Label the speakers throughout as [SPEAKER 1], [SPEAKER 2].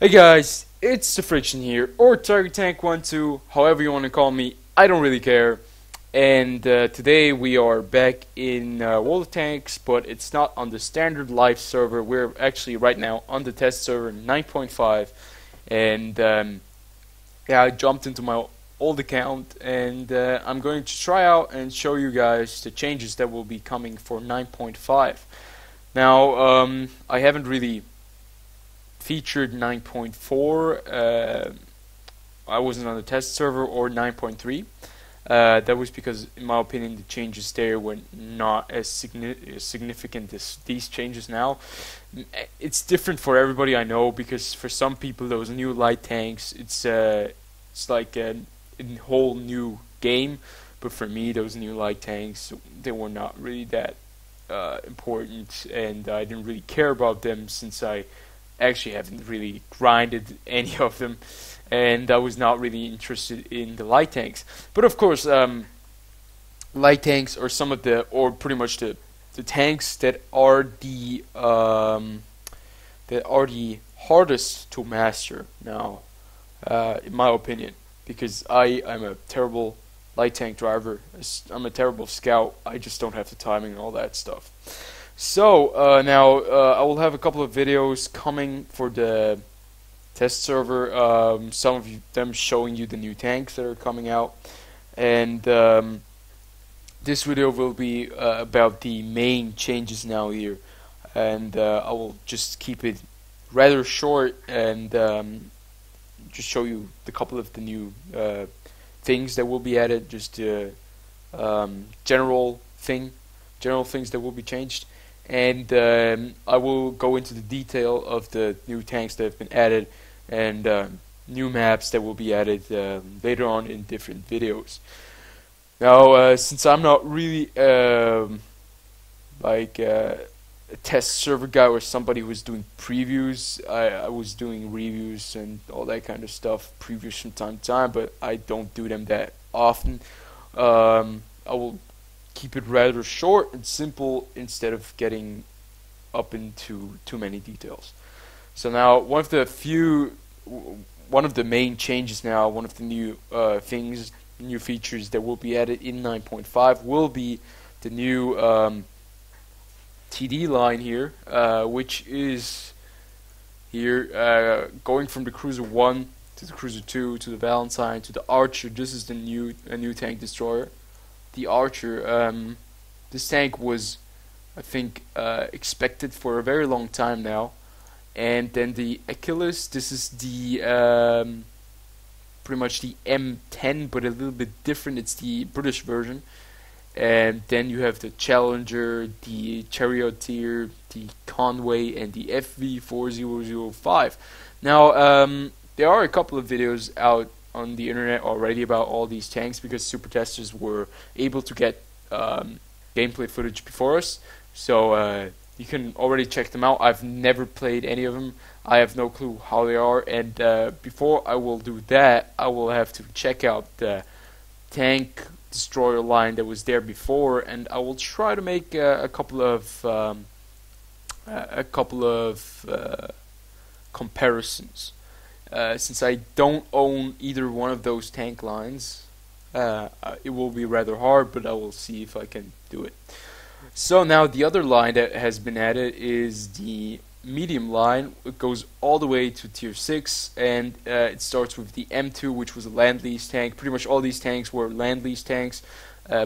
[SPEAKER 1] Hey guys, it's TheFrXion here, or Target Tank 12, however you want to call me, I don't really care. And today we are back in World of Tanks, but it's not on the standard live server. We're actually right now on the test server 9.5. And yeah, I jumped into my old account, and I'm going to try out and show you guys the changes that will be coming for 9.5. Now, I haven't really featured 9.4. I wasn't on the test server, or 9.3. That was because, in my opinion, the changes there were not as significant as these changes now. It's different for everybody, I know, because for some people those new light tanks, it's like a whole new game. But for me, those new light tanks, they were not really that important, and I didn't really care about them since I actually haven't really grinded any of them, and I was not really interested in the light tanks. But of course, light tanks are some of the, or pretty much the tanks that are the hardest to master now, in my opinion, because I'm a terrible light tank driver. I'm a terrible scout. I just don't have the timing and all that stuff. So now I will have a couple of videos coming for the test server. Some of them showing you the new tanks that are coming out, and this video will be about the main changes now here, and I will just keep it rather short and just show you the couple of the new things that will be added, just general things that will be changed. And I will go into the detail of the new tanks that have been added, and new maps that will be added later on in different videos. Now, since I'm not really like a test server guy or somebody who's doing previews, I was doing reviews and all that kind of stuff, previews from time to time, but I don't do them that often. I will keep it rather short and simple instead of getting up into too many details. So now, one of the main changes now, one of the new new features that will be added in 9.5 will be the new TD line here, which is here going from the Cruiser 1 to the Cruiser 2 to the Valentine to the Archer. This is the new tank destroyer. The Archer, this tank was, I think, expected for a very long time now. And then the Achilles, this is the pretty much the M10, but a little bit different. It's the British version. And then you have the Challenger, the Charioteer, the Conway, and the FV4005. Now, there are a couple of videos out on the internet already about all these tanks, because super testers were able to get gameplay footage before us, so you can already check them out. I've never played any of them. I have no clue how they are, and before I will do that, I will have to check out the tank destroyer line that was there before, and I will try to make a couple of comparisons. Since I don't own either one of those tank lines, it will be rather hard, but I will see if I can do it. So now the other line that has been added is the medium line. It goes all the way to tier 6, and it starts with the M2, which was a land lease tank. Pretty much all these tanks were land lease tanks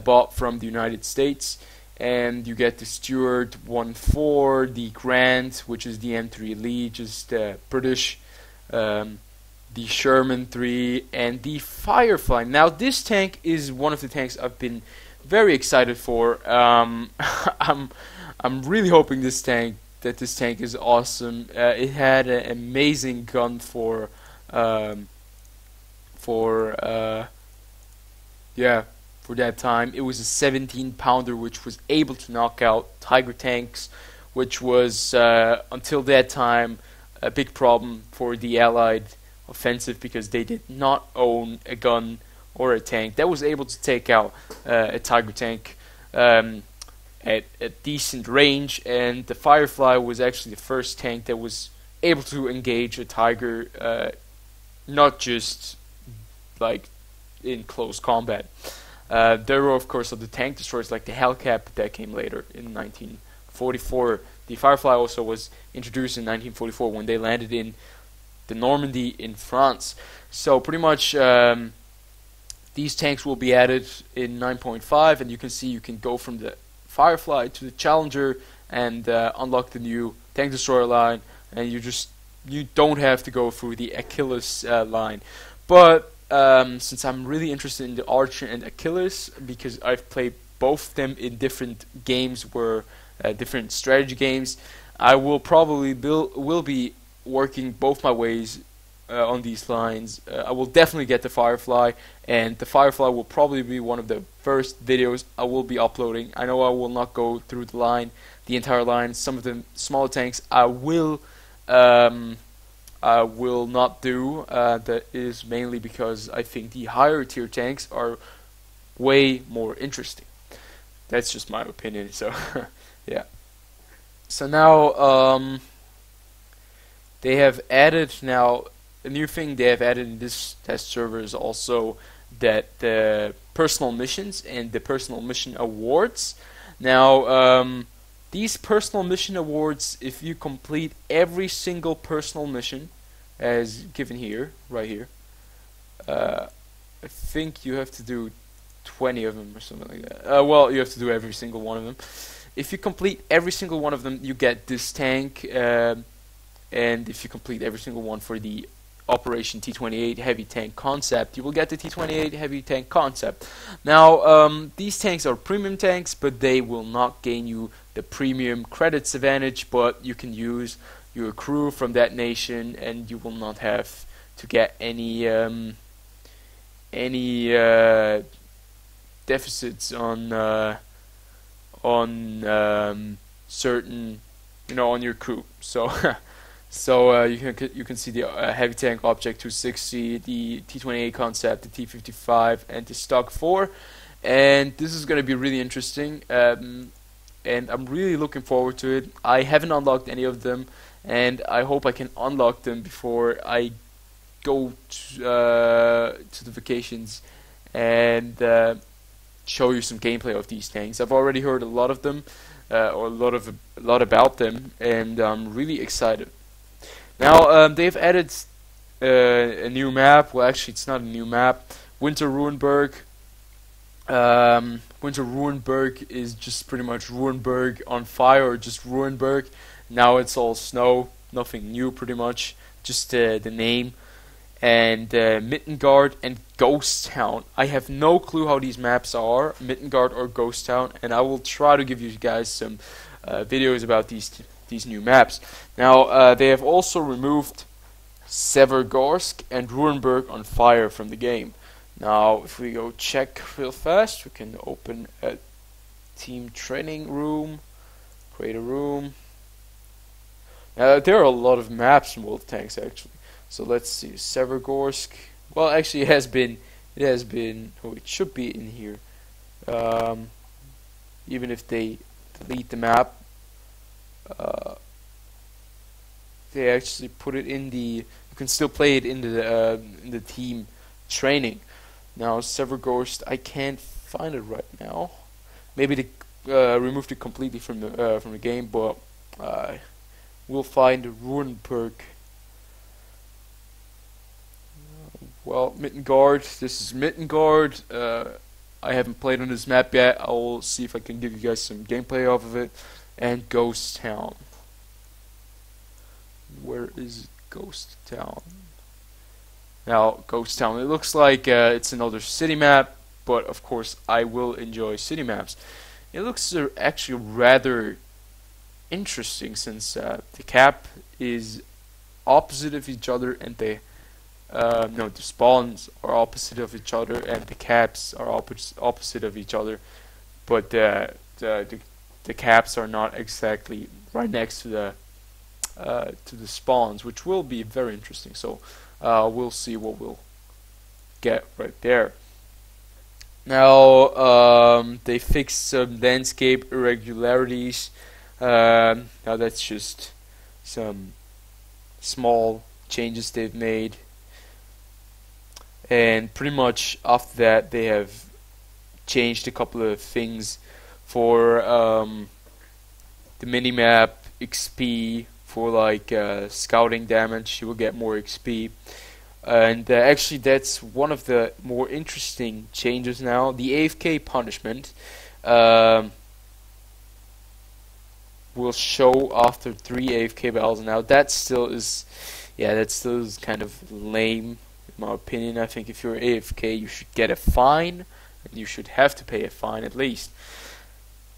[SPEAKER 1] bought from the United States. And you get the Stuart 1.4, the Grant, which is the M3 Elite, just British, the Sherman 3, and the Firefly. Now, this tank is one of the tanks I've been very excited for. I'm really hoping this tank is awesome. It had an amazing gun for that time. It was a 17-pounder, which was able to knock out Tiger tanks, which was until that time a big problem for the Allied offensive, because they did not own a gun or a tank that was able to take out a Tiger tank at a decent range. And the Firefly was actually the first tank that was able to engage a tiger, not just like in close combat. There were of course other tank destroyers like the Hellcat that came later in 1944. The Firefly also was introduced in 1944 when they landed in the Normandy in France. So pretty much these tanks will be added in 9.5, and you can see you can go from the Firefly to the Challenger and unlock the new tank destroyer line, and you don't have to go through the Achilles line. But since I'm really interested in the Archer and Achilles, because I've played both of them in different games, different strategy games, I will probably will be working both my ways on these lines. I will definitely get the Firefly, and the Firefly will probably be one of the first videos I will be uploading. I know I will not go through the entire line. Some of the smaller tanks I will not do. That is mainly because I think the higher tier tanks are way more interesting. That's just my opinion. So yeah. So now they have added a new thing they have added in this test server is also that the personal missions and the personal mission awards. Now these personal mission awards, if you complete every single personal mission as given here, right here, I think you have to do 20 of them or something like that. Well, you have to do every single one of them. If you complete every single one of them, you get this tank, and if you complete every single one for the Operation T28 Heavy Tank Concept, you will get the T28 Heavy Tank Concept. Now, these tanks are premium tanks, but they will not gain you the premium credits advantage, but you can use your crew from that nation, and you will not have to get any deficits on certain, on your crew. So so you can see the heavy tank object 260, the T28 concept, the T55, and the stock 4, and this is going to be really interesting, and I'm really looking forward to it. I haven't unlocked any of them, and I hope I can unlock them before I go to the vacations and show you some gameplay of these tanks. I've already heard a lot of them, or a lot about them, and I'm really excited. Now they've added a new map. Well, actually, it's not a new map. Winter Ruinberg. Winter Ruinberg is just pretty much Ruinberg on fire, or just Ruinberg. Now it's all snow. Nothing new, pretty much. Just the name. And Mittengard and Ghost Town. I have no clue how these maps are, Mittengard or Ghost Town, and I will try to give you guys some videos about these new maps. Now they have also removed Severgorsk and Ruinberg on fire from the game. Now if we go check real fast, we can open a team training room, create a room. Now there are a lot of maps in World of Tanks actually. So let's see, Severgorsk. Well, actually, it has been. Oh, it should be in here. Even if they delete the map, they actually put it in the. You can still play it in the team training. Now, Severgorsk, I can't find it right now. Maybe they removed it completely from the game, but we'll find Ruinberg. Well, Mittengard, this is Mittengard. I haven't played on this map yet. I will see if I can give you guys some gameplay off of it. And Ghost Town. Where is Ghost Town? Now, Ghost Town. It looks like it's another city map, but of course I will enjoy city maps. It looks actually rather interesting, since the cap is opposite of each other, and the spawns are opposite of each other, and the caps are opposite of each other, but the caps are not exactly right next to the spawns, which will be very interesting. So we'll see what we'll get right there. Now they fixed some landscape irregularities. Now that's just some small changes they've made, and pretty much after that they have changed a couple of things for the minimap XP. For like scouting damage, you will get more XP. And actually that's one of the more interesting changes now. The AFK punishment will show after 3 AFK battles. Now that still is kind of lame in my opinion. I think if you're AFK you should get a fine, and you should have to pay a fine at least.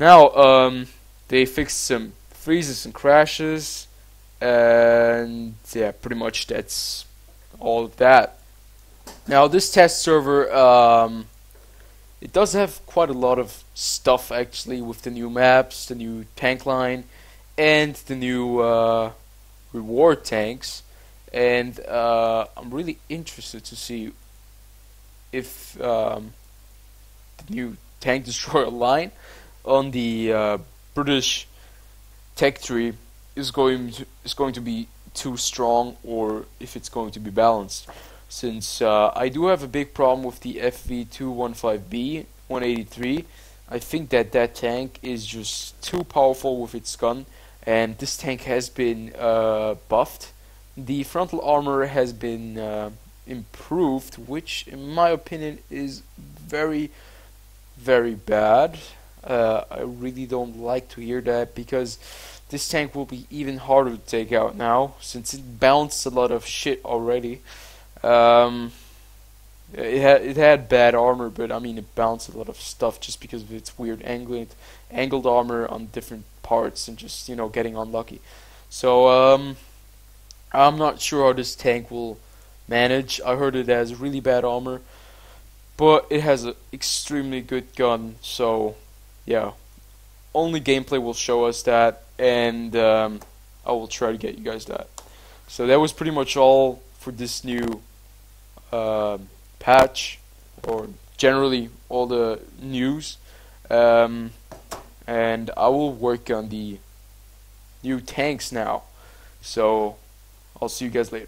[SPEAKER 1] Now they fixed some freezes and crashes, and yeah, pretty much that's all of that. Now this test server, it does have quite a lot of stuff actually, with the new maps, the new tank line, and the new reward tanks. And I'm really interested to see if the new tank destroyer line on the British tech tree is going to be too strong, or if it's going to be balanced. Since I do have a big problem with the FV215B 183, I think that tank is just too powerful with its gun, and this tank has been buffed. The frontal armor has been improved, which in my opinion is very, very bad. I really don't like to hear that, because this tank will be even harder to take out now, since it bounced a lot of shit already. It had bad armor, but I mean it bounced a lot of stuff just because of its weird angled armor on different parts, and just, you know, getting unlucky. So I'm not sure how this tank will manage. I heard it has really bad armor, but it has an extremely good gun. So yeah, only gameplay will show us that, and I will try to get you guys that. So that was pretty much all for this new patch, or generally all the news, and I will work on the new tanks now. So I'll see you guys later.